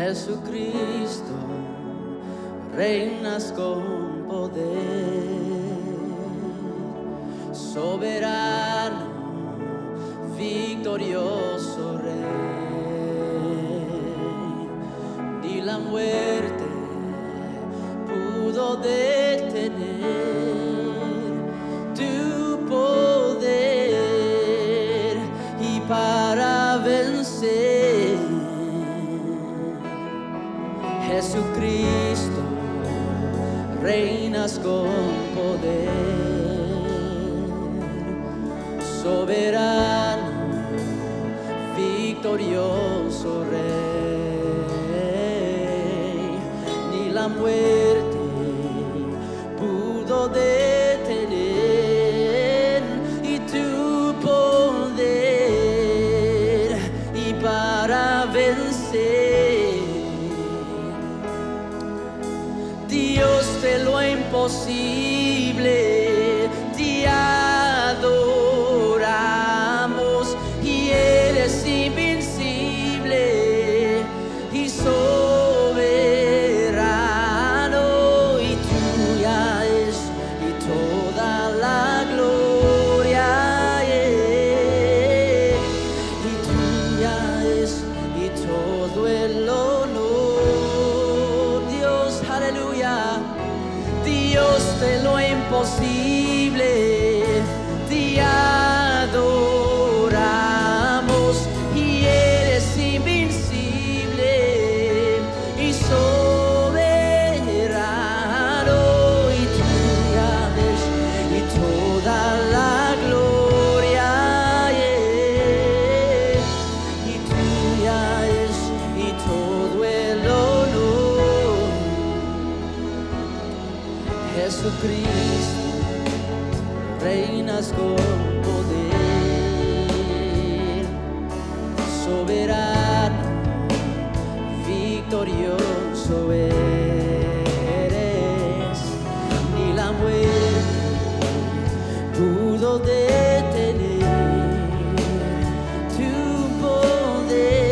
Jesucristo, reinas con poder, soberano, victorioso Rey. Ni la muerte pudo detener tu poder, y para vencer, Jesucristo, reinas con poder, soberano, victorioso Rey. Ni la muerte pudo detener y tu poder, y para vencer, Dios de lo imposible, te adoramos, y eres invencible y soberano, y tuya es y toda la gloria, y tuya es y todo el honor, Dios, aleluya. Dios de lo imposible, te adoramos, y eres invencible y soberano, y tuya es y toda la gloria, y tuya es y todo el honor. Jesucristo, reinas con poder, soberano, victorioso eres. Ni la muerte pudo detener tu poder,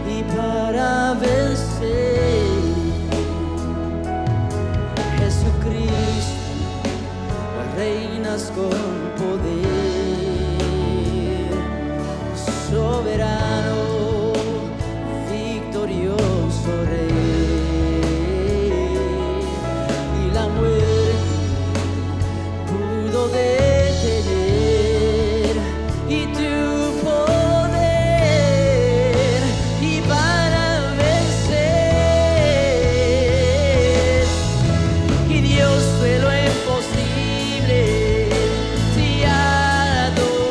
y para vencer, reinas con poder, soberano, victorioso Rey. Y la muerte pudo detener y tu poder, y para vencer, y Dios de lo imposible, te adoramos,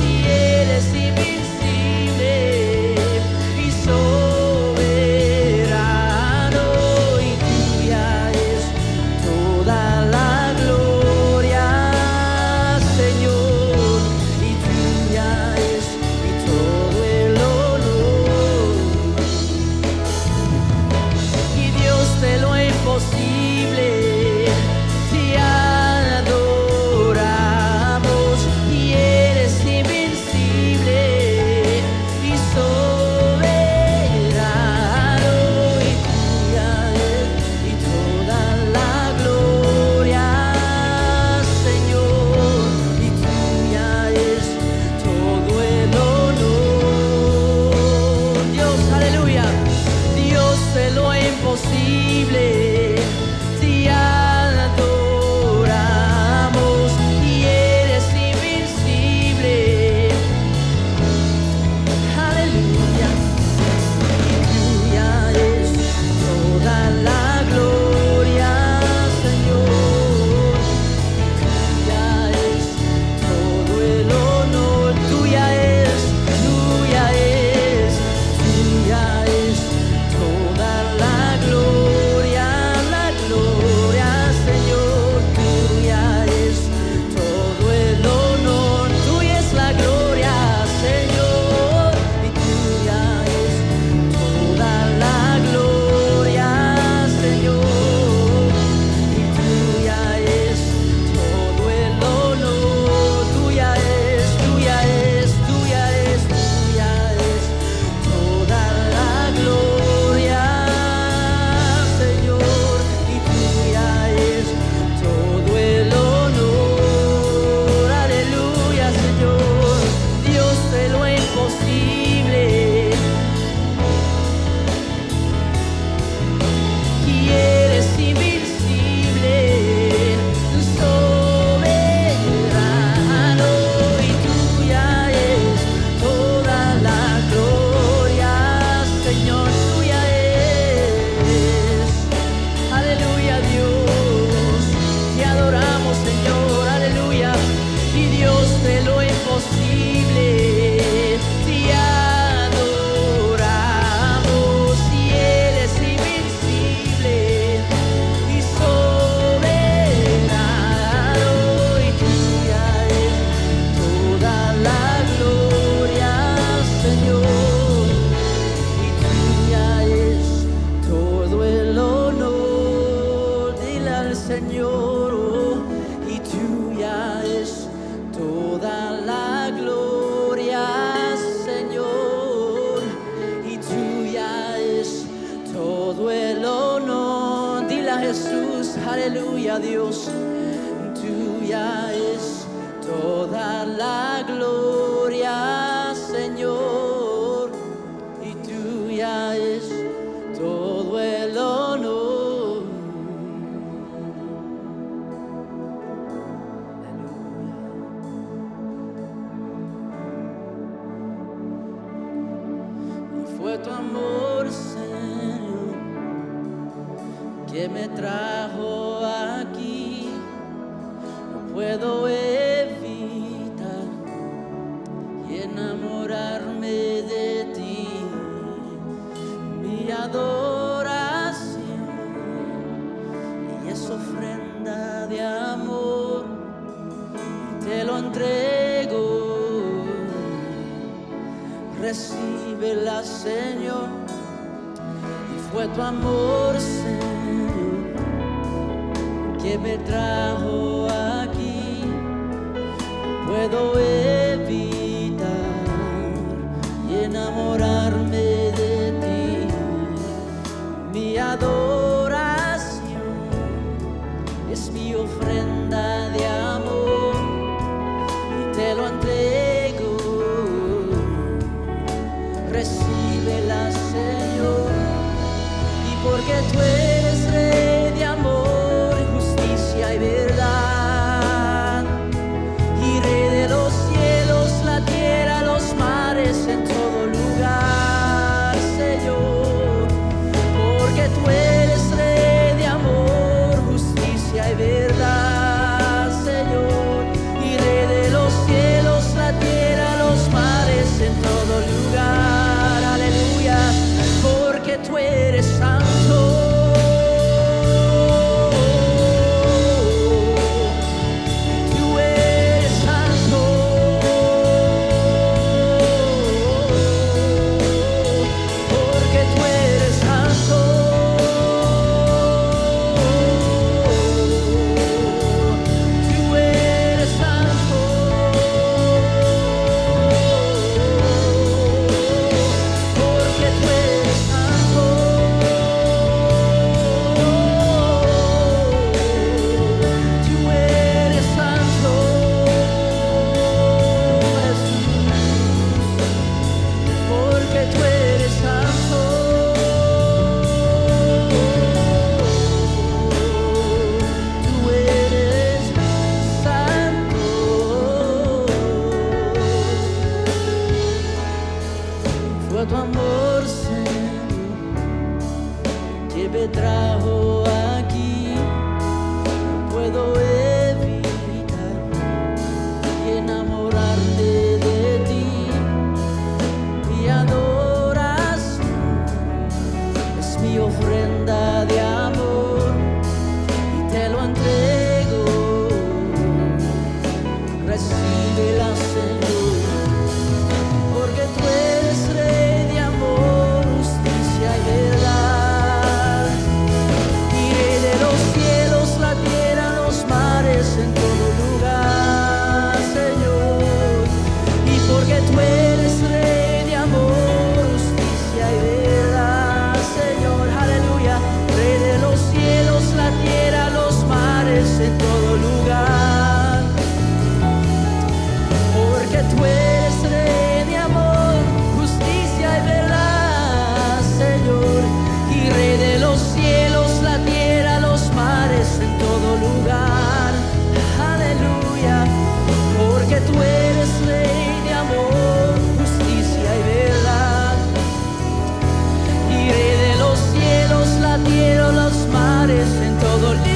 y eres Señor, y tuya es toda la gloria, Señor, y tuya es todo el honor. Dile a Jesús, aleluya, Dios, tuya es toda la gloria, Señor, y tuya es todo el honor. Fue tu amor, Señor, que me trajo aquí. No puedo evitar y enamorarme de ti. Mi adoración y es ofrenda de amor, y te lo entrego. Recíbela, Señor, y fue tu amor, Señor, que me trajo aquí. Puedo evitar y enamorarme de ti. Mi adoración es mi ofrenda de amor, y te lo entrego. Recíbela, Señor, y porque tú eres Rey de amor, justicia y verdad, y Rey de los cielos, la tierra, los mares, en todo lugar, Señor, porque tú eres Rey de amor, justicia y verdad, Señor, y Rey de los cielos, la tierra, los mares, en todo lugar. Porque tú eres santo, tú eres santo, porque tú eres santo, tú eres santo, porque tú eres santo. Fue tu amor, Señor, que me trajo aquí. No puedo evitar y enamorarme de ti. Mi adoración es mi ofrenda de amor, y te lo entrego. Recíbela, Señor, porque tú eres Rey de amor, justicia y verdad, y Rey de los cielos, la tierra, los mares, en todo lugar, Señor, y porque tú eres Rey de amor, justicia y verdad, Señor, aleluya, Rey de los cielos, la tierra, los mares, en todo lugar, porque tú eres Rey de amor, justicia y verdad, Señor, y Rey de los cielos, la tierra, los mares, en todo lugar, aleluya, porque tú eres Rey de amor, justicia y verdad, y Rey de los cielos, la tierra, los mares, en todo lugar.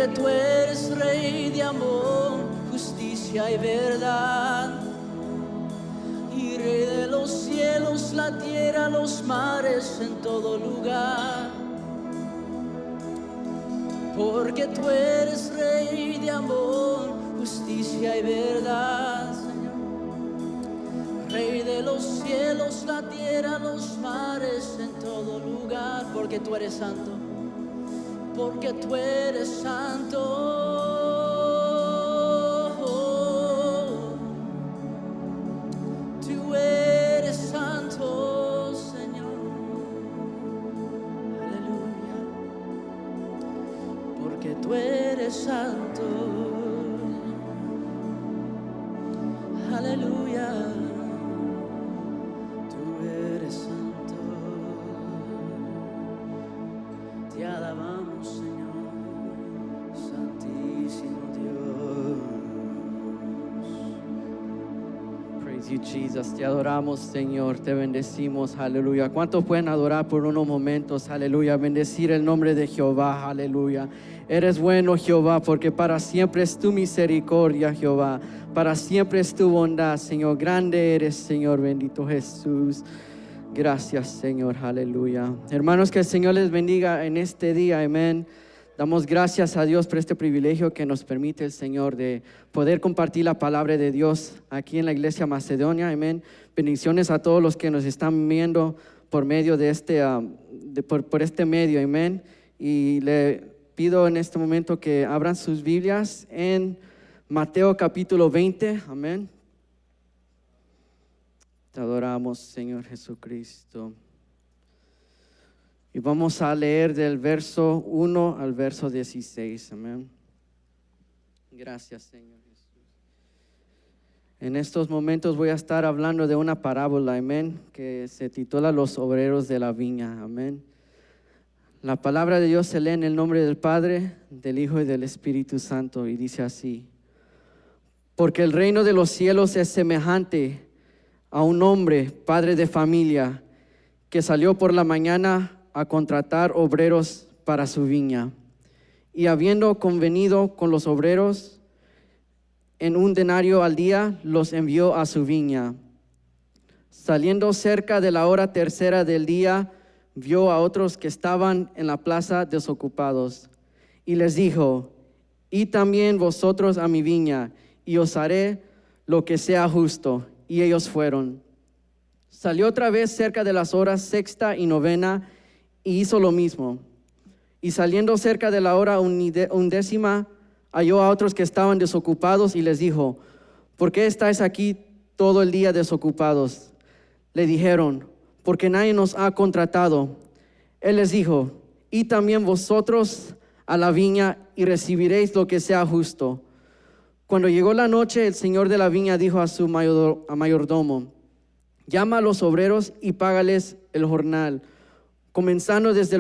porque tú eres Rey de amor, justicia y verdad. Y Rey de los cielos, la tierra, los mares, en todo lugar. Porque tú eres Rey de amor, justicia y verdad, Señor. Rey de los cielos, la tierra, los mares, en todo lugar. Porque tú eres santo, porque tú eres santo. Tú eres santo, Señor. Aleluya. Porque tú eres santo. Aleluya. Tú eres santo. Te alabamos, Señor, santísimo Dios. Praise you, Jesus. Te adoramos, Señor. Te bendecimos. Aleluya. ¿Cuántos pueden adorar por unos momentos? Aleluya. Bendecir el nombre de Jehová. Aleluya. Eres bueno, Jehová, porque para siempre es tu misericordia, Jehová. Para siempre es tu bondad, Señor. Grande eres, Señor. Bendito Jesús. Gracias, Señor. Aleluya. Hermanos, que el Señor les bendiga en este día. Amén. Damos gracias a Dios por este privilegio que nos permite el Señor de poder compartir la palabra de Dios aquí en la iglesia Macedonia. Amén. Bendiciones a todos los que nos están viendo por medio de por este medio. Amén. Y le pido en este momento que abran sus Biblias en Mateo capítulo 20. Amén. Te adoramos, Señor Jesucristo. Y vamos a leer del verso 1 al verso 16. Amén. Gracias, Señor Jesús. En estos momentos voy a estar hablando de una parábola, amén, que se titula Los obreros de la viña. Amén. La palabra de Dios se lee en el nombre del Padre, del Hijo y del Espíritu Santo, y dice así: porque el reino de los cielos es semejante a un hombre, padre de familia, que salió por la mañana a contratar obreros para su viña. Y habiendo convenido con los obreros en 1 denario al día, los envió a su viña. Saliendo cerca de la hora tercera del día, vio a otros que estaban en la plaza desocupados, y les dijo: id también vosotros a mi viña, y os haré lo que sea justo. Y ellos fueron. Salió otra vez cerca de las horas sexta y novena, y hizo lo mismo. Y saliendo cerca de la hora undécima, halló a otros que estaban desocupados, y les dijo: ¿por qué estáis aquí todo el día desocupados? Le dijeron: porque nadie nos ha contratado. Él les dijo: id también vosotros a la viña, y recibiréis lo que sea justo. Cuando llegó la noche, el señor de la viña dijo a su mayordomo: llama a los obreros y págales el jornal, comenzando desde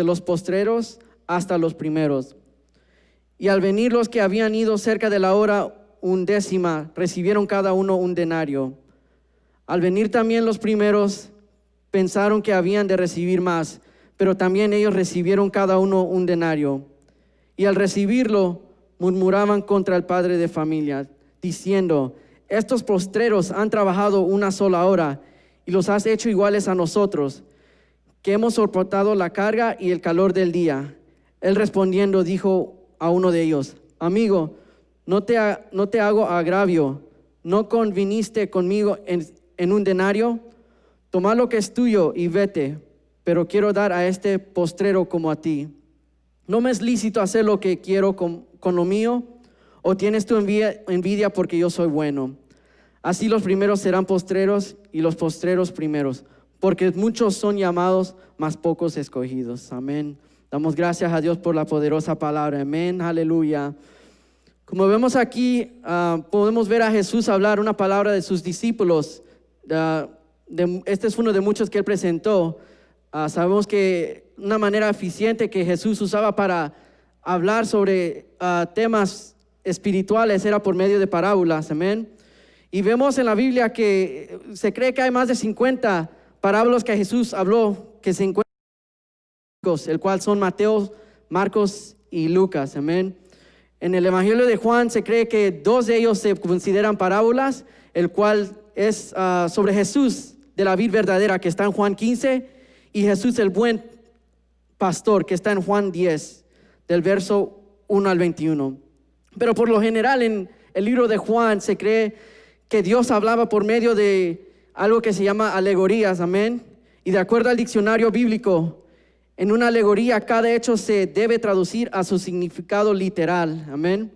los postreros hasta los primeros. Y al venir los que habían ido cerca de la hora undécima, recibieron cada uno 1 denario. Al venir también los primeros, pensaron que habían de recibir más, pero también ellos recibieron cada uno 1 denario. Y al recibirlo, murmuraban contra el padre de familia, diciendo: estos postreros han trabajado 1 sola hora, y los has hecho iguales a nosotros, que hemos soportado la carga y el calor del día. Él respondiendo dijo a uno de ellos: amigo, no te hago agravio, ¿no conviniste conmigo en 1 denario? Toma lo que es tuyo y vete, pero quiero dar a este postrero como a ti. ¿No me es lícito hacer lo que quiero con lo mío? ¿O tienes tu envidia porque yo soy bueno? Así los primeros serán postreros, y los postreros primeros, porque muchos son llamados, mas pocos escogidos. Amén. Damos gracias a Dios por la poderosa palabra. Amén. Aleluya. Como vemos aquí, podemos ver a Jesús hablar una palabra de sus discípulos. Este es uno de muchos que él presentó. Sabemos que una manera eficiente que Jesús usaba para hablar sobre temas espirituales era por medio de parábolas. Amén. Y vemos en la Biblia que se cree que hay más de 50 parábolas que Jesús habló, que se encuentran, el cual son Mateo, Marcos y Lucas, amén. En el Evangelio de Juan se cree que 2 de ellos se consideran parábolas, el cual es sobre Jesús de la vid verdadera, que está en Juan 15, y Jesús el buen pastor, que está en Juan 10, del verso 1 al 21. Pero por lo general en el libro de Juan se cree que Dios hablaba por medio de algo que se llama alegorías, amén. Y de acuerdo al diccionario bíblico, en una alegoría cada hecho se debe traducir a su significado literal, amén.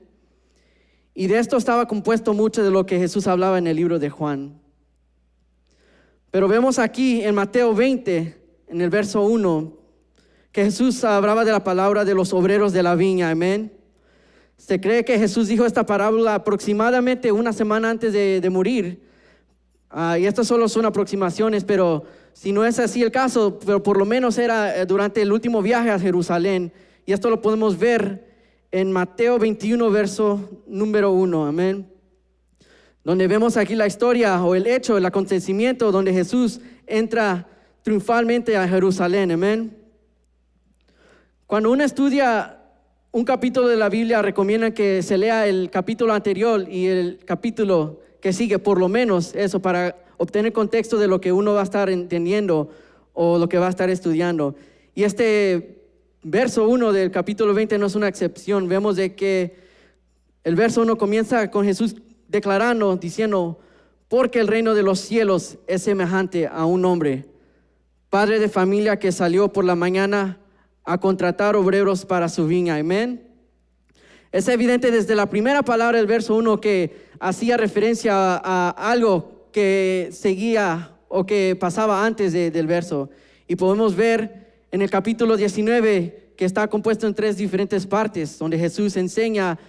Y de esto estaba compuesto mucho de lo que Jesús hablaba en el libro de Juan. Pero vemos aquí en Mateo 20, en el verso 1, que Jesús hablaba de la palabra de los obreros de la viña, amén. Se cree que Jesús dijo esta parábola aproximadamente una semana antes de morir. Y estas solo son aproximaciones, pero si no es así el caso, pero por lo menos era durante el último viaje a Jerusalén. Y esto lo podemos ver en Mateo 21, verso número 1, amén. Donde vemos aquí la historia o el hecho, el acontecimiento donde Jesús entra triunfalmente a Jerusalén, amén. Cuando uno estudia un capítulo de la Biblia, recomiendan que se lea el capítulo anterior y el capítulo que sigue, por lo menos eso, para obtener contexto de lo que uno va a estar entendiendo o lo que va a estar estudiando. Y este verso 1 del capítulo 20 no es una excepción. Vemos de que el verso 1 comienza con Jesús declarando, diciendo: porque el reino de los cielos es semejante a un hombre, padre de familia, que salió por la mañana a contratar obreros para su viña, amén. Es evidente desde la primera palabra del verso 1 que hacía referencia a algo que seguía o que pasaba antes del verso. Y podemos ver en el capítulo 19 que está compuesto en 3 diferentes partes, donde Jesús enseña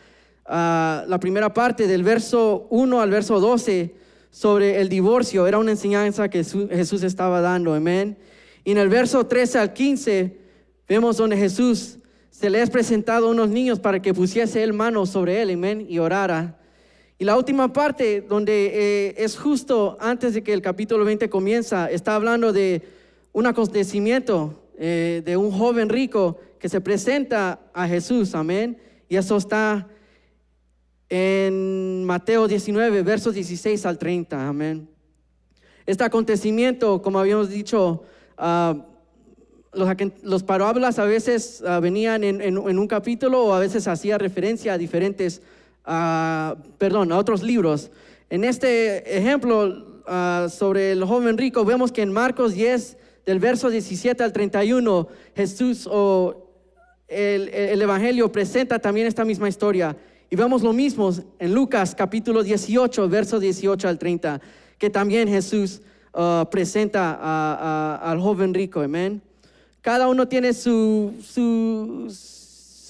la primera parte del verso 1 al verso 12 sobre el divorcio. Era una enseñanza que Jesús estaba dando, amén. Y en el verso 13 al 15 vemos donde Jesús se le es presentado a unos niños para que pusiese él manos sobre él, amén, y orara. Y la última parte, donde es justo antes de que el capítulo 20 comienza, está hablando de un acontecimiento de un joven rico que se presenta a Jesús, amén. Y eso está en Mateo 19, versos 16 al 30, amén. Este acontecimiento, como habíamos dicho, los parábolas a veces venían en un capítulo, o a veces hacía referencia a diferentes, a otros libros. En este ejemplo sobre el joven rico, vemos que en Marcos 10, del verso 17 al 31, Jesús o el Evangelio presenta también esta misma historia. Y vemos lo mismo en Lucas capítulo 18, verso 18 al 30, que también Jesús presenta al joven rico, amén. Cada uno tiene su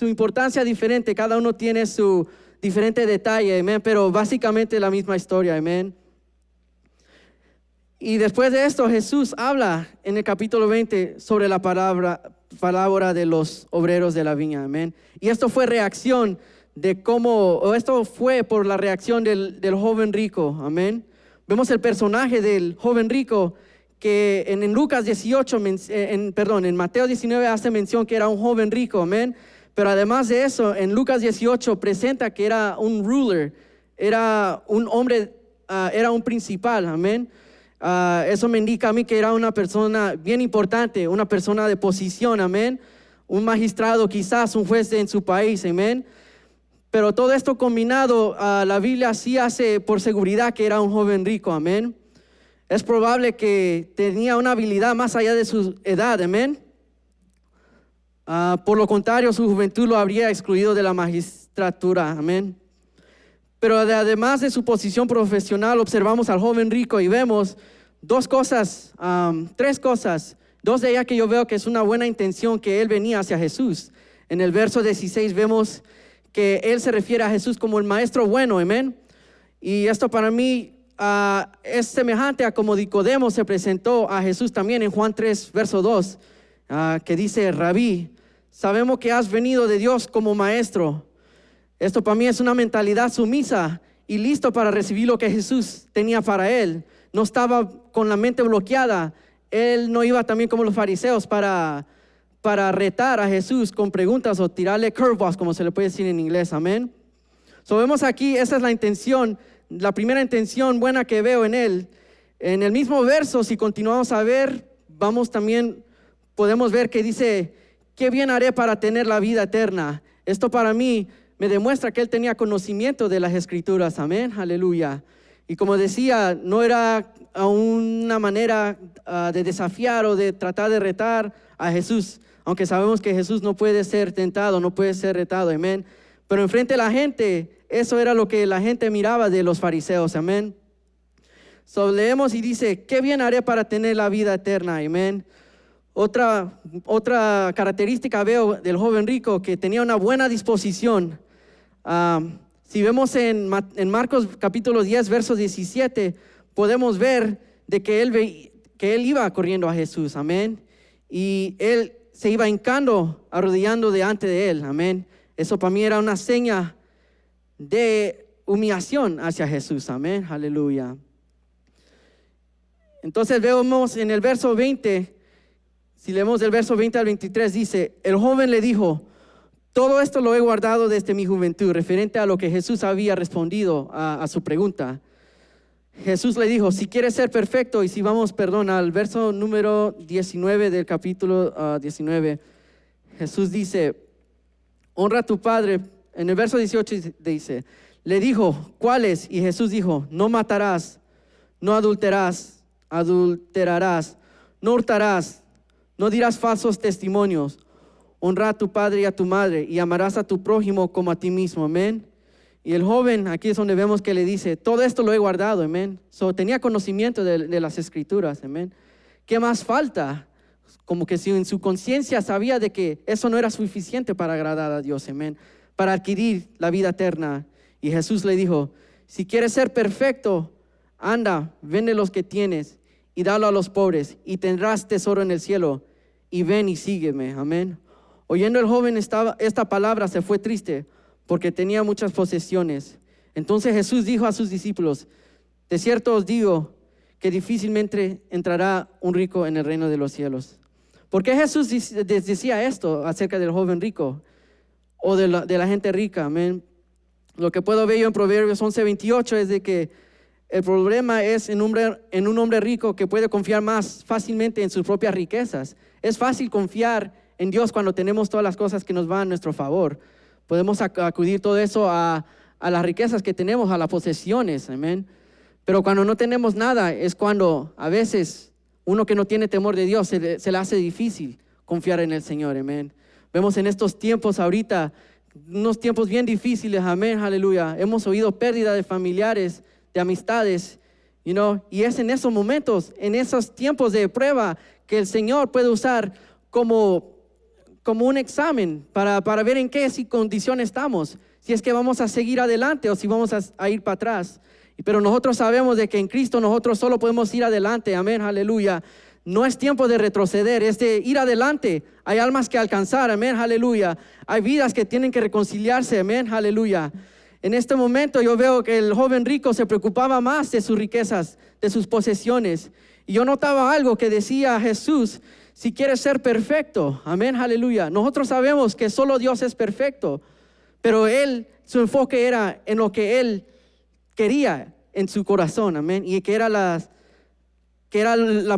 importancia diferente, cada uno tiene su diferente detalle, amén, pero básicamente la misma historia, amén. Y después de esto Jesús habla en el capítulo 20 sobre la palabra de los obreros de la viña, amén. Y esto fue reacción de esto fue por la reacción del joven rico, amén. Vemos el personaje del joven rico que en Lucas 18, en Mateo 19 hace mención que era un joven rico, amén. Pero además de eso, en Lucas 18 presenta que era un ruler, era un hombre, era un principal, amén. Eso me indica a mí que era una persona bien importante, una persona de posición, amén. Un magistrado, quizás un juez en su país, amén. Pero todo esto combinado, la Biblia sí hace por seguridad que era un joven rico, amén. Es probable que tenía una habilidad más allá de su edad, amén. Por lo contrario, su juventud lo habría excluido de la magistratura, amén. Pero además de su posición profesional, observamos al joven rico y vemos tres cosas. Dos de ellas que yo veo que es una buena intención, que él venía hacia Jesús. En el verso 16 vemos que él se refiere a Jesús como el maestro bueno, amén. Y esto para mí es semejante a como Nicodemo se presentó a Jesús también en Juan 3, verso 2, que dice: Rabí, sabemos que has venido de Dios como maestro. Esto para mí es una mentalidad sumisa y listo para recibir lo que Jesús tenía para él. No estaba con la mente bloqueada. Él no iba también como los fariseos para para retar a Jesús con preguntas o tirarle curveballs, como se le puede decir en inglés, amén. So vemos aquí, esa es la intención, la primera intención buena que veo en él. En el mismo verso, si continuamos a ver, podemos ver que dice, ¿qué bien haré para tener la vida eterna? Esto para mí me demuestra que él tenía conocimiento de las Escrituras, amén, aleluya. Y como decía, no era una manera de desafiar o de tratar de retar a Jesús, aunque sabemos que Jesús no puede ser tentado, no puede ser retado, amén. Pero enfrente de la gente, eso era lo que la gente miraba de los fariseos, amén. So, leemos y dice, ¿qué bien haré para tener la vida eterna? Amén. Otra característica veo del joven rico, que tenía una buena disposición. Si vemos en Marcos capítulo 10, verso 17, podemos ver de que él iba corriendo a Jesús, amén. Y él se iba hincando, arrodillando delante de él, amén. Eso para mí era una seña de humillación hacia Jesús, amén, aleluya. Entonces vemos en el verso 20, si leemos del verso 20 al 23, dice, el joven le dijo, todo esto lo he guardado desde mi juventud, referente a lo que Jesús había respondido a su pregunta. Jesús le dijo, si quieres ser perfecto, y si vamos, al verso número 19 del capítulo 19, Jesús dice, honra a tu padre. En el verso 18 dice, le dijo, ¿cuáles? Y Jesús dijo, no matarás, no adulterarás, no hurtarás, no dirás falsos testimonios, honra a tu padre y a tu madre, y amarás a tu prójimo como a ti mismo, amén. Y el joven, aquí es donde vemos que le dice, todo esto lo he guardado, amén. So, tenía conocimiento de las Escrituras, amén. ¿Qué más falta? Como que si en su conciencia sabía de que eso no era suficiente para agradar a Dios, amén, para adquirir la vida eterna. Y Jesús le dijo, si quieres ser perfecto, anda, vende los que tienes y dalo a los pobres, y tendrás tesoro en el cielo, y ven y sígueme, amén. Oyendo el joven esta palabra, se fue triste, porque tenía muchas posesiones. Entonces Jesús dijo a sus discípulos, de cierto os digo, que difícilmente entrará un rico en el reino de los cielos. ¿Por qué Jesús decía esto acerca del joven rico, o de la gente rica, amén? Lo que puedo ver yo en Proverbios 11:28 es de que el problema es en un hombre rico que puede confiar más fácilmente en sus propias riquezas. Es fácil confiar en Dios cuando tenemos todas las cosas que nos van a nuestro favor. Podemos acudir todo eso a las riquezas que tenemos, a las posesiones, amén. Pero cuando no tenemos nada es cuando a veces uno que no tiene temor de Dios se le hace difícil confiar en el Señor, amén. Vemos en estos tiempos ahorita, unos tiempos bien difíciles, amén, aleluya. Hemos oído pérdida de familiares, de amistades, y es en esos momentos, en esos tiempos de prueba, que el Señor puede usar como un examen para ver en qué condición estamos, si es que vamos a seguir adelante o si vamos a ir para atrás. Pero nosotros sabemos de que en Cristo nosotros solo podemos ir adelante, amén, aleluya. No es tiempo de retroceder, es de ir adelante. Hay almas que alcanzar, amén, aleluya. Hay vidas que tienen que reconciliarse, amén, aleluya. En este momento yo veo que el joven rico se preocupaba más de sus riquezas, de sus posesiones. Y yo notaba algo que decía Jesús, si quieres ser perfecto, amén, aleluya. Nosotros sabemos que solo Dios es perfecto, pero su enfoque era en lo que él quería en su corazón, amén. Y que era la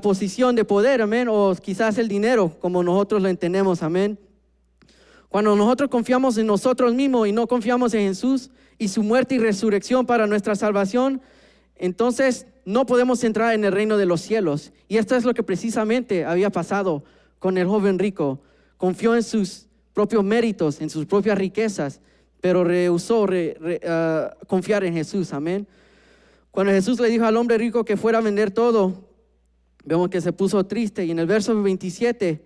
posición de poder, amén, o quizás el dinero, como nosotros lo entendemos, amén. Cuando nosotros confiamos en nosotros mismos y no confiamos en Jesús y su muerte y resurrección para nuestra salvación, entonces no podemos entrar en el reino de los cielos. Y esto es lo que precisamente había pasado con el joven rico. Confió en sus propios méritos, en sus propias riquezas, pero rehusó confiar en Jesús, amén. Cuando Jesús le dijo al hombre rico que fuera a vender todo, vemos que se puso triste. Y en el verso 27,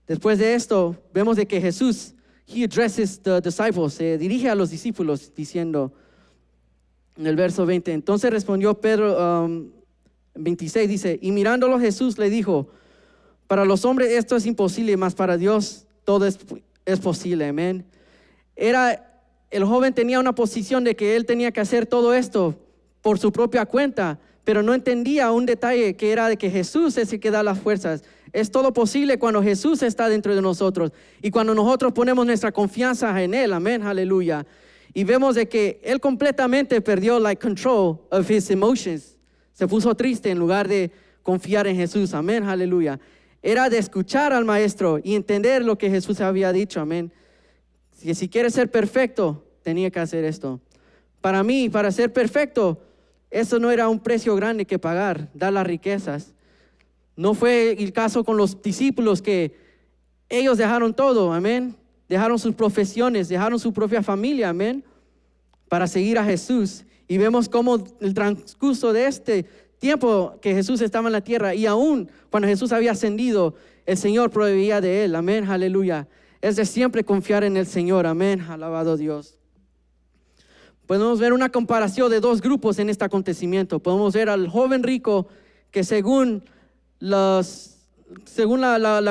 después de esto, vemos de que Jesús, he addresses the disciples, se dirige a los discípulos diciendo, en el verso 20, entonces respondió Pedro, 26 dice, y mirándolo Jesús le dijo, para los hombres esto es imposible, mas para Dios todo es posible, amén. El joven tenía una posición de que él tenía que hacer todo esto por su propia cuenta, pero no entendía un detalle que era de que Jesús es el que da las fuerzas. Es todo posible cuando Jesús está dentro de nosotros y cuando nosotros ponemos nuestra confianza en Él. Amén, aleluya. Y vemos de que Él completamente perdió control of his emotions. Se puso triste en lugar de confiar en Jesús. Amén, aleluya. Era de escuchar al maestro y entender lo que Jesús había dicho. Amén. Si quiere ser perfecto, tenía que hacer esto. Para mí, para ser perfecto, eso no era un precio grande que pagar, dar las riquezas. No fue el caso con los discípulos, que ellos dejaron todo, amén. Dejaron sus profesiones, dejaron su propia familia, amén, para seguir a Jesús. Y vemos cómo el transcurso de este tiempo que Jesús estaba en la tierra, y aún cuando Jesús había ascendido, el Señor proveía de Él, amén, aleluya. Es de siempre confiar en el Señor, amén, alabado Dios. Podemos ver una comparación de dos grupos en este acontecimiento. Podemos ver al joven rico que según la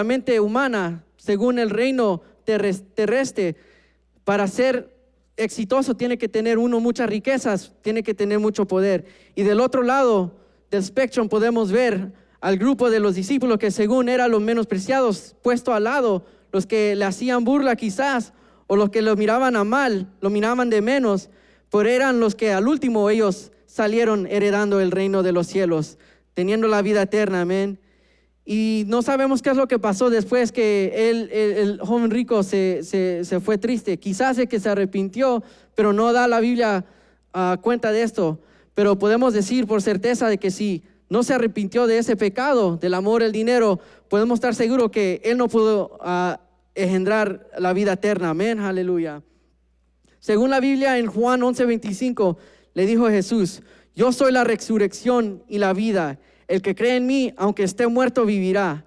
mente humana, según el reino terrestre, para ser exitoso tiene que tener muchas riquezas, tiene que tener mucho poder. Y del otro lado del espectro podemos ver al grupo de los discípulos que según eran los menospreciados, puesto al lado, los que le hacían burla quizás, o los que lo miraban a mal, lo miraban de menos, pero eran los que al último ellos salieron heredando el reino de los cielos, teniendo la vida eterna, amén. Y no sabemos qué es lo que pasó después que el joven rico se fue triste. Quizás es que se arrepintió, pero no da la Biblia cuenta de esto. Pero podemos decir por certeza de que si no se arrepintió de ese pecado, del amor al dinero, podemos estar seguros que él no pudo engendrar la vida eterna, amén, aleluya. Según la Biblia en Juan 11:25 le dijo Jesús: yo soy la resurrección y la vida. El que cree en mí, aunque esté muerto, vivirá.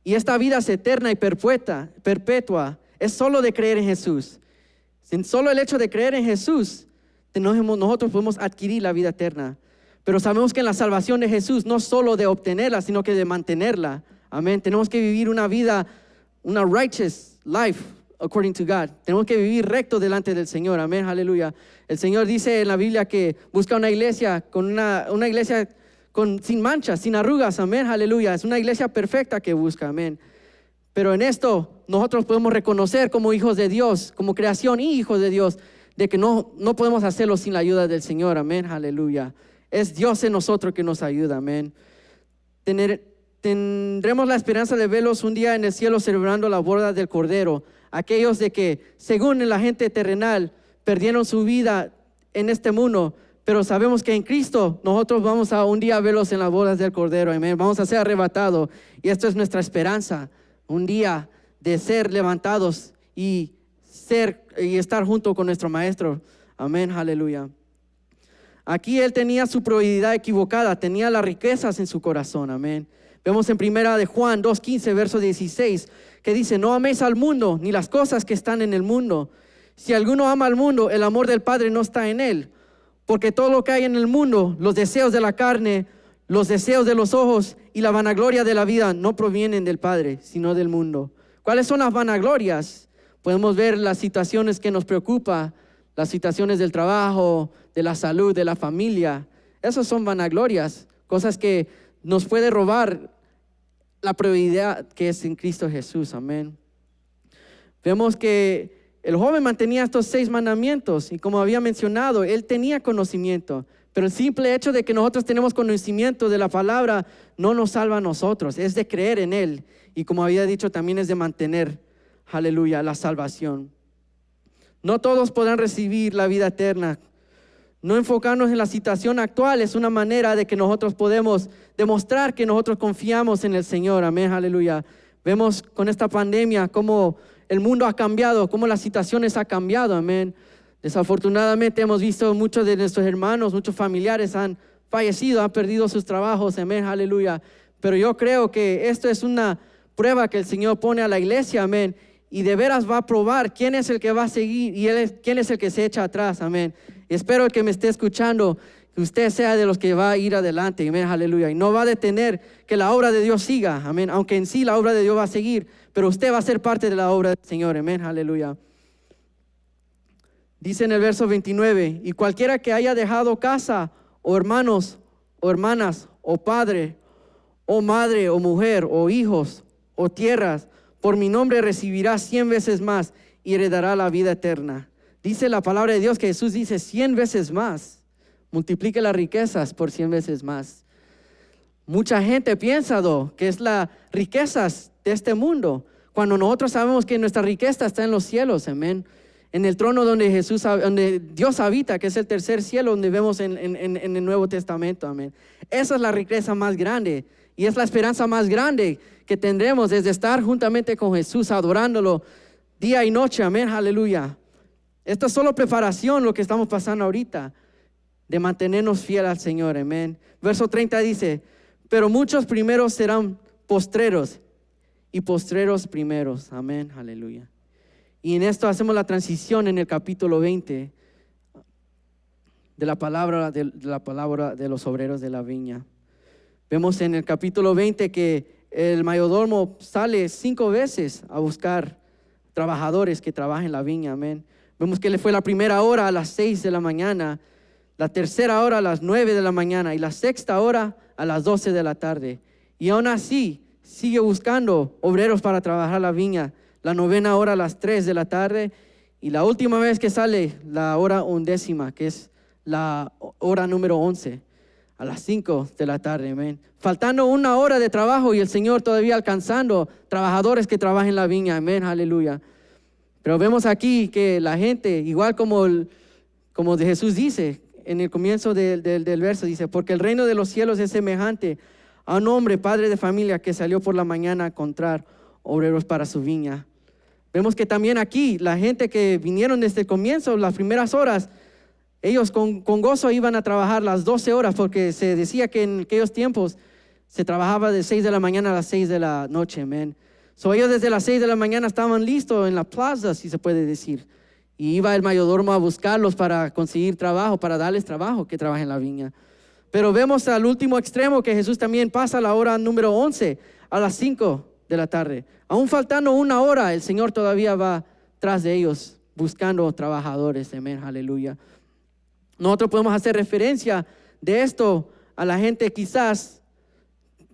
Y esta vida es eterna y perpetua. Es solo de creer en Jesús. Sin solo el hecho de creer en Jesús, nosotros podemos adquirir la vida eterna. Pero sabemos que en la salvación de Jesús no solo de obtenerla, sino que de mantenerla. Amén. Tenemos que vivir una vida, una righteous life according to God. Tenemos que vivir recto delante del Señor. Amén. Aleluya. El Señor dice en la Biblia que busca una iglesia una iglesia sin manchas, sin arrugas, amén, aleluya. Es una iglesia perfecta que busca, amén. Pero en esto nosotros podemos reconocer como hijos de Dios, como creación y hijos de Dios, de que no podemos hacerlo sin la ayuda del Señor, amén, aleluya. Es Dios en nosotros que nos ayuda, amén. Tendremos la esperanza de verlos un día en el cielo celebrando la boda del Cordero. Aquellos de que, según la gente terrenal, perdieron su vida en este mundo, pero sabemos que en Cristo nosotros vamos a un día verlos en las bodas del Cordero, amén. Vamos a ser arrebatados y esto es nuestra esperanza, un día de ser levantados y estar junto con nuestro Maestro, amén, aleluya. Aquí él tenía su prioridad equivocada, tenía las riquezas en su corazón, amén. Vemos en primera de Juan 2:15, verso 16, que dice: no améis al mundo ni las cosas que están en el mundo. Si alguno ama al mundo, el amor del Padre no está en él. Porque todo lo que hay en el mundo, los deseos de la carne, los deseos de los ojos y la vanagloria de la vida no provienen del Padre, sino del mundo. ¿Cuáles son las vanaglorias? Podemos ver las situaciones que nos preocupan, las situaciones del trabajo, de la salud, de la familia. Esas son vanaglorias, cosas que nos puede robar la prioridad que es en Cristo Jesús, amén. Vemos que el joven mantenía estos 6 mandamientos y como había mencionado, él tenía conocimiento, pero el simple hecho de que nosotros tenemos conocimiento de la palabra no nos salva a nosotros, es de creer en Él y como había dicho también es de mantener, aleluya, la salvación. No todos podrán recibir la vida eterna. No enfocarnos en la situación actual es una manera de que nosotros podemos demostrar que nosotros confiamos en el Señor, amén, aleluya. Vemos con esta pandemia cómo el mundo ha cambiado, cómo las situaciones han cambiado, amén. Desafortunadamente hemos visto muchos de nuestros hermanos, muchos familiares han fallecido, han perdido sus trabajos, amén, aleluya. Pero yo creo que esto es una prueba que el Señor pone a la iglesia, amén. Y de veras va a probar quién es el que va a seguir y quién es el que se echa atrás, amén. Y espero que me esté escuchando, que usted sea de los que va a ir adelante, amén, aleluya. Y no va a detener que la obra de Dios siga, amén. Aunque en sí la obra de Dios va a seguir, pero usted va a ser parte de la obra del Señor, amén, aleluya. Dice en el verso 29, y cualquiera que haya dejado casa o hermanos o hermanas, o padre, o madre, o mujer, o hijos, o tierras, por mi nombre recibirá 100 veces más y heredará la vida eterna. Dice la palabra de Dios que Jesús dice 100 veces más. Multiplique las riquezas por 100 veces más. Mucha gente piensa que es las riquezas de este mundo, cuando nosotros sabemos que nuestra riqueza está en los cielos, amén. En el trono donde Dios habita, que es el tercer cielo, donde vemos en el Nuevo Testamento, amén. Esa es la riqueza más grande y es la esperanza más grande que tendremos, desde estar juntamente con Jesús, adorándolo día y noche, amén, aleluya. Esto es solo preparación, lo que estamos pasando ahorita, de mantenernos fieles al Señor, amén. Verso 30 dice, pero muchos primeros serán postreros y postreros primeros, amén, aleluya. Y en esto hacemos la transición en el capítulo 20 de la palabra de los obreros de la viña. Vemos en el capítulo 20 que el mayordomo sale 5 veces a buscar trabajadores que trabajen en la viña, amén. Vemos que le fue la primera hora a las 6 de la mañana, la tercera hora a las 9 de la mañana y la sexta hora a las 12 de la tarde. Y aún así sigue buscando obreros para trabajar la viña. La novena hora a las 3 de la tarde y la última vez que sale la hora 11, que es la hora número 11, a las 5 de la tarde, amén. Faltando 1 hora de trabajo y el Señor todavía alcanzando trabajadores que trabajen en la viña, amén, aleluya. Pero vemos aquí que la gente, igual como de Jesús dice en el comienzo del verso, dice, porque el reino de los cielos es semejante a un hombre, padre de familia, que salió por la mañana a encontrar obreros para su viña. Vemos que también aquí la gente que vinieron desde el comienzo, las primeras horas, ellos con gozo iban a trabajar las 12 horas, porque se decía que en aquellos tiempos se trabajaba de 6 de la mañana a las 6 de la noche, amén. So ellos desde las 6 de la mañana estaban listos en la plaza, si se puede decir. Y iba el mayordomo a buscarlos para conseguir trabajo, para darles trabajo, que trabajen en la viña. Pero vemos al último extremo que Jesús también pasa la hora número 11 a las 5 de la tarde. Aún faltando 1 hora, el Señor todavía va tras de ellos buscando trabajadores, amén, aleluya. Nosotros podemos hacer referencia de esto a la gente quizás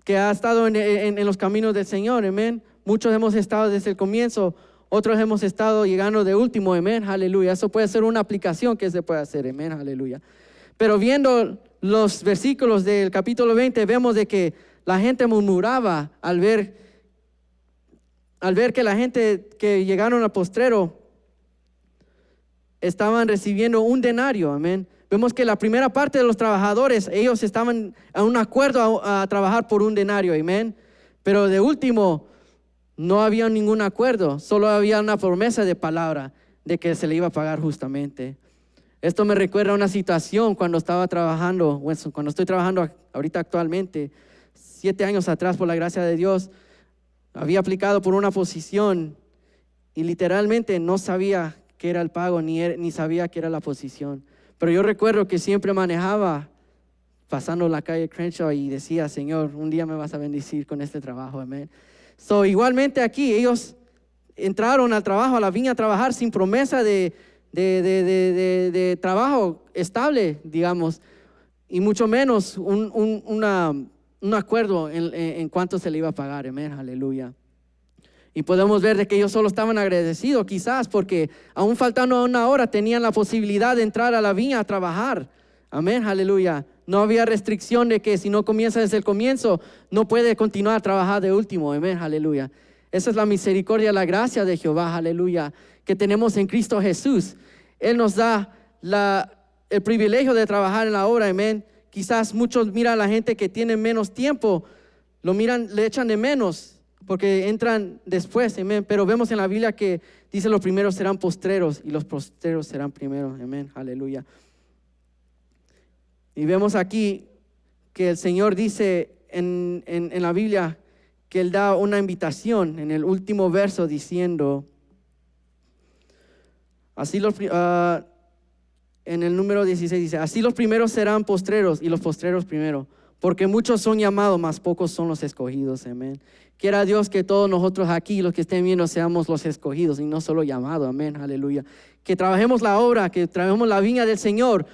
que ha estado en los caminos del Señor, amén. Muchos hemos estado desde el comienzo, otros hemos estado llegando de último, amén, aleluya. Eso puede ser una aplicación que se puede hacer, amén, aleluya. Pero viendo los versículos del capítulo 20, vemos de que la gente murmuraba al ver que la gente que llegaron al postrero estaban recibiendo 1 denario, amén. Vemos que la primera parte de los trabajadores, ellos estaban a un acuerdo a trabajar por 1 denario, amén. Pero de último, no había ningún acuerdo, solo había una promesa de palabra de que se le iba a pagar justamente. Esto me recuerda a una situación cuando estaba trabajando, cuando estoy trabajando ahorita actualmente, 7 años atrás, por la gracia de Dios, había aplicado por una posición y literalmente no sabía qué era el pago, ni sabía qué era la posición. Pero yo recuerdo que siempre manejaba pasando la calle Crenshaw y decía, Señor, un día me vas a bendecir con este trabajo, amén. So, igualmente aquí ellos entraron al trabajo, a la viña a trabajar sin promesa de trabajo estable, digamos, y mucho menos un acuerdo en cuánto se le iba a pagar, amén, aleluya. Y podemos ver de que ellos solo estaban agradecidos quizás porque aún faltando 1 hora tenían la posibilidad de entrar a la viña a trabajar, amén, aleluya. No había restricción de que si no comienza desde el comienzo no puede continuar a trabajar de último, amén, aleluya. Esa es la misericordia, la gracia de Jehová, aleluya, que tenemos en Cristo Jesús. Él nos da el privilegio de trabajar en la obra, amén. Quizás muchos miran a la gente que tiene menos tiempo, lo miran, le echan de menos porque entran después, amén. Pero vemos en la Biblia que dice los primeros serán postreros y los postreros serán primeros, amén, aleluya. Y vemos aquí que el Señor dice en la Biblia que Él da una invitación en el último verso diciendo, así en el número 16 dice, así los primeros serán postreros y los postreros primero, porque muchos son llamados, mas pocos son los escogidos, amén. Quiera Dios que todos nosotros aquí, los que estén viendo, seamos los escogidos y no solo llamados, amén, aleluya. Que trabajemos la obra, que trabajemos la viña del Señor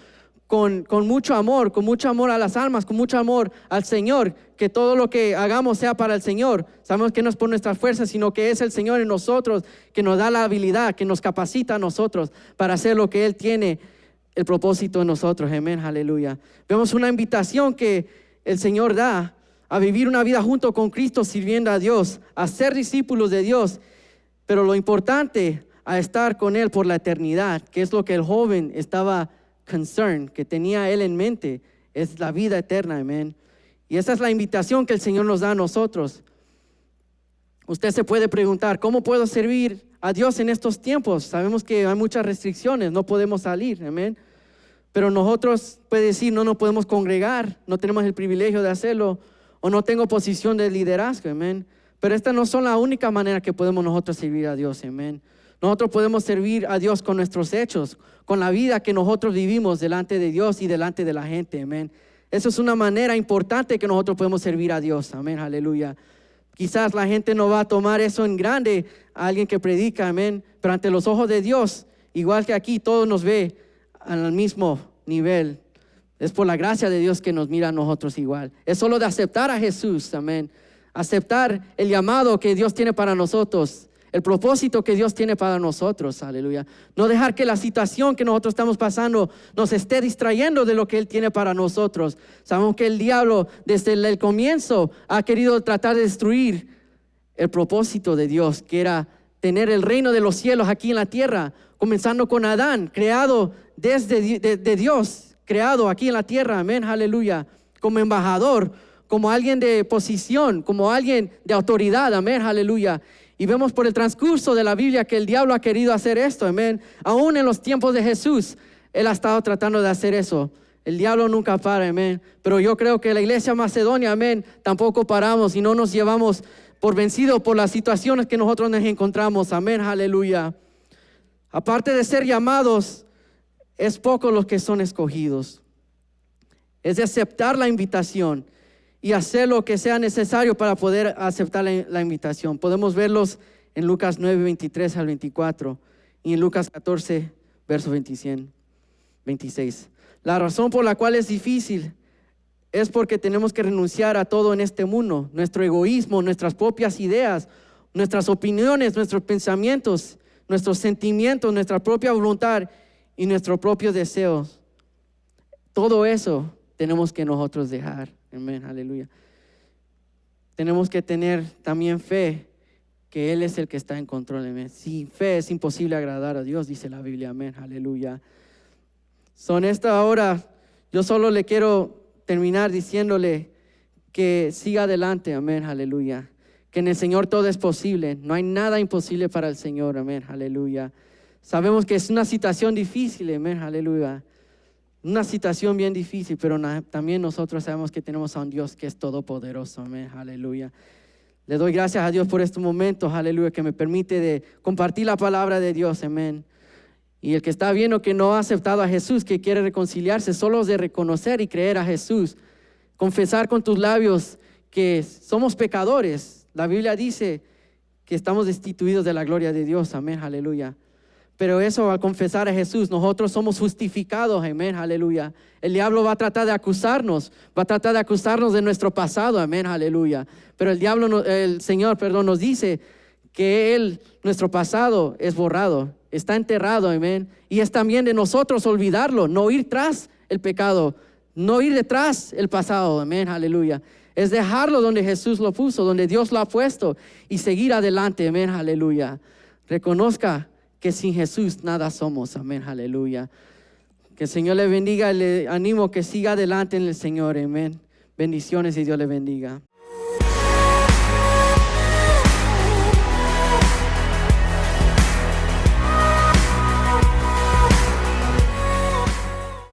con mucho amor a las almas, con mucho amor al Señor, que todo lo que hagamos sea para el Señor. Sabemos que no es por nuestra fuerza, sino que es el Señor en nosotros, que nos da la habilidad, que nos capacita a nosotros para hacer lo que Él tiene, el propósito en nosotros. Amén, aleluya. Vemos una invitación que el Señor da a vivir una vida junto con Cristo, sirviendo a Dios, a ser discípulos de Dios, pero lo importante, a estar con Él por la eternidad, que es lo que el joven estaba concerned, que tenía él en mente, es la vida eterna, amén. Y esa es la invitación que el Señor nos da a nosotros. Usted se puede preguntar, ¿cómo puedo servir a Dios en estos tiempos? Sabemos que hay muchas restricciones, no podemos salir, amén. Pero nosotros, puede decir, no nos podemos congregar, no tenemos el privilegio de hacerlo, o no tengo posición de liderazgo, amén. Pero esta no son la única manera que podemos nosotros servir a Dios, amén. Nosotros podemos servir a Dios con nuestros hechos, con la vida que nosotros vivimos delante de Dios y delante de la gente, amén. Eso es una manera importante que nosotros podemos servir a Dios, amén, aleluya. Quizás la gente no va a tomar eso en grande a alguien que predica, amén, pero ante los ojos de Dios, igual que aquí, todos nos ve al mismo nivel. Es por la gracia de Dios que nos mira a nosotros igual. Es solo de aceptar a Jesús, amén. Aceptar el llamado que Dios tiene para nosotros, el propósito que Dios tiene para nosotros, aleluya. No dejar que la situación que nosotros estamos pasando nos esté distrayendo de lo que Él tiene para nosotros. Sabemos que el diablo desde el comienzo ha querido tratar de destruir el propósito de Dios, que era tener el reino de los cielos aquí en la tierra, comenzando con Adán, creado desde de Dios, creado aquí en la tierra, amén, aleluya, como embajador, como alguien de posición, como alguien de autoridad, amén, aleluya. Y vemos por el transcurso de la Biblia que el diablo ha querido hacer esto, amén. Aún en los tiempos de Jesús, Él ha estado tratando de hacer eso. El diablo nunca para, amén. Pero yo creo que la iglesia Macedonia, amén, tampoco paramos y no nos llevamos por vencidos por las situaciones que nosotros nos encontramos, amén, aleluya. Aparte de ser llamados, es pocos los que son escogidos. Es de aceptar la invitación y hacer lo que sea necesario para poder aceptar la invitación. Podemos verlos en Lucas 9, 23 al 24 y en Lucas 14, verso 26. La razón por la cual es difícil es porque tenemos que renunciar a todo en este mundo, nuestro egoísmo, nuestras propias ideas, nuestras opiniones, nuestros pensamientos, nuestros sentimientos, nuestra propia voluntad y nuestros propios deseos. Todo eso tenemos que nosotros dejar. Amén, aleluya. Tenemos que tener también fe que Él es el que está en control. Amén. Sin fe es imposible agradar a Dios, dice la Biblia. Amén, aleluya. En esta hora yo solo le quiero terminar diciéndole que siga adelante. Amén, aleluya. Que en el Señor todo es posible. No hay nada imposible para el Señor. Amén, aleluya. Sabemos que es una situación difícil. Amén, aleluya. Una situación bien difícil, pero también nosotros sabemos que tenemos a un Dios que es todopoderoso, amén, aleluya. Le doy gracias a Dios por estos momentos, aleluya, que me permite de compartir la palabra de Dios, amén. Y el que está viendo que no ha aceptado a Jesús, que quiere reconciliarse, solo es de reconocer y creer a Jesús. Confesar con tus labios que somos pecadores. La Biblia dice que estamos destituidos de la gloria de Dios, amén, aleluya. Pero eso, al confesar a Jesús, nosotros somos justificados, amén, aleluya. El diablo va a tratar de acusarnos, de nuestro pasado, amén, aleluya. Pero el Señor nos dice que nuestro pasado es borrado, está enterrado, amén. Y es también de nosotros olvidarlo, no ir tras el pecado, no ir detrás el pasado, amén, aleluya. Es dejarlo donde Jesús lo puso, donde Dios lo ha puesto y seguir adelante, amén, aleluya. Reconozca que sin Jesús nada somos, amén, aleluya. Que el Señor le bendiga y le animo que siga adelante en el Señor, amén. Bendiciones y Dios le bendiga.